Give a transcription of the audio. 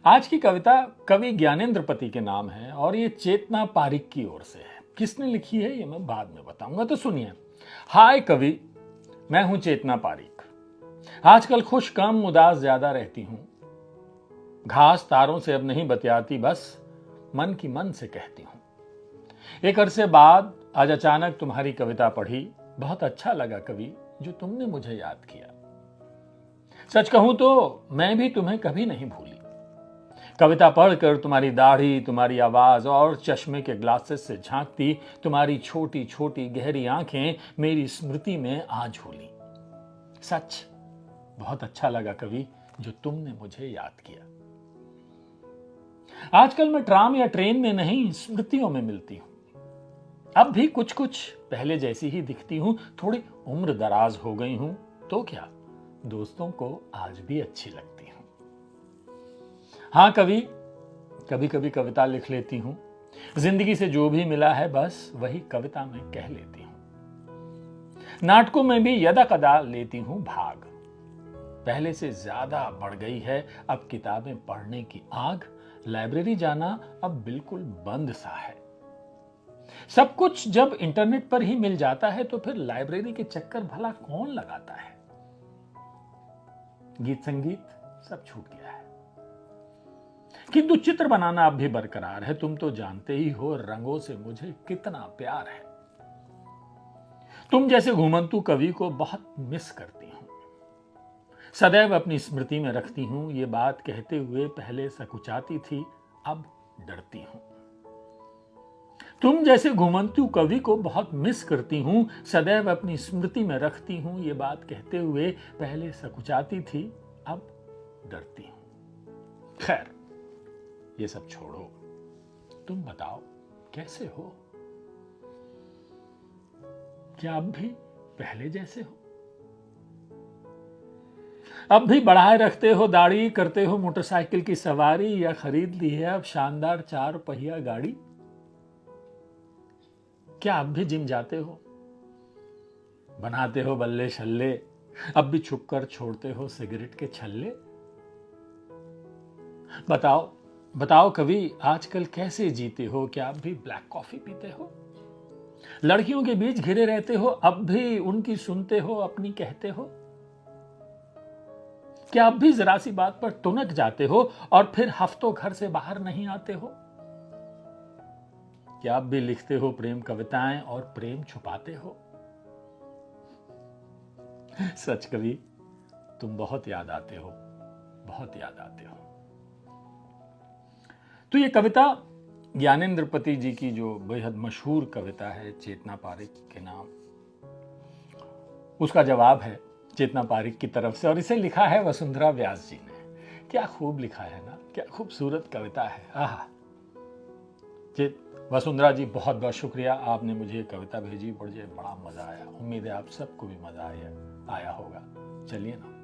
आज की कविता कवि ज्ञानेंद्र पति के नाम है और ये चेतना पारिक की ओर से है। किसने लिखी है ये मैं बाद में बताऊंगा, तो सुनिए। हाय कवि, मैं हूं चेतना पारिक। आजकल खुश कम उदास ज्यादा रहती हूं। घास तारों से अब नहीं बतियाती, बस मन की मन से कहती हूं। एक अरसे बाद आज अचानक तुम्हारी कविता पढ़ी, बहुत अच्छा लगा कवि जो तुमने मुझे याद किया। सच कहूं तो मैं भी तुम्हें कभी नहीं भूली। कविता पढ़कर तुम्हारी दाढ़ी, तुम्हारी आवाज और चश्मे के ग्लासेस से झांकती तुम्हारी छोटी छोटी गहरी आंखें मेरी स्मृति में आ झूली। सच बहुत अच्छा लगा कवि जो तुमने मुझे याद किया। आजकल मैं ट्राम या ट्रेन में नहीं, स्मृतियों में मिलती हूं। अब भी कुछ कुछ पहले जैसी ही दिखती हूं। थोड़ी उम्र दराज हो गई हूं तो क्या, दोस्तों को आज भी अच्छी लगती हूं। हाँ कवि, कभी कभी कविता लिख लेती हूं। जिंदगी से जो भी मिला है बस वही कविता में कह लेती हूं। नाटकों में भी यदा कदा लेती हूं भाग। पहले से ज्यादा बढ़ गई है अब किताबें पढ़ने की आग। लाइब्रेरी जाना अब बिल्कुल बंद सा है। सब कुछ जब इंटरनेट पर ही मिल जाता है तो फिर लाइब्रेरी के चक्कर भला कौन लगाता है। गीत संगीत सब छूट गया है, किंतु चित्र बनाना अब भी बरकरार है। तुम तो जानते ही हो रंगों से मुझे कितना प्यार है। तुम जैसे घुमंतु कवि को बहुत मिस करती हूं। सदैव अपनी स्मृति में रखती हूं। ये बात कहते हुए पहले सकुचाती थी, अब डरती हूं। तुम जैसे घुमंतु कवि को बहुत मिस करती हूं। सदैव अपनी स्मृति में रखती हूं। ये बात कहते हुए पहले सकुचाती थी, अब डरती हूं। खैर, ये सब छोड़ो, तुम बताओ कैसे हो? क्या अब भी पहले जैसे हो? अब भी बढ़ाए रखते हो दाढ़ी, करते हो मोटरसाइकिल की सवारी, या खरीद ली है अब शानदार 4 पहिया गाड़ी? क्या अब भी जिम जाते हो, बनाते हो बल्ले शल्ले, अब भी छुपकर छोड़ते हो सिगरेट के छल्ले? बताओ बताओ कवि, आजकल कैसे जीते हो? क्या अब भी ब्लैक कॉफी पीते हो? लड़कियों के बीच घिरे रहते हो, अब भी उनकी सुनते हो, अपनी कहते हो? क्या अब भी जरा सी बात पर तुनक जाते हो और फिर हफ्तों घर से बाहर नहीं आते हो? क्या अब भी लिखते हो प्रेम कविताएं और प्रेम छुपाते हो? सच कवि, तुम बहुत याद आते हो, बहुत याद आते हो। तो ये कविता ज्ञानेंद्र पति जी की जो बेहद मशहूर कविता है चेतना पारिक के नाम, उसका जवाब है चेतना पारिक की तरफ से, और इसे लिखा है वसुंधरा व्यास जी ने। क्या खूब लिखा है ना, क्या खूबसूरत कविता है। आहा, वसुंधरा जी बहुत बहुत शुक्रिया, आपने मुझे ये कविता भेजी, मुझे बड़ा मजा आया। उम्मीद है आप सबको भी मजा आया होगा। चलिए ना।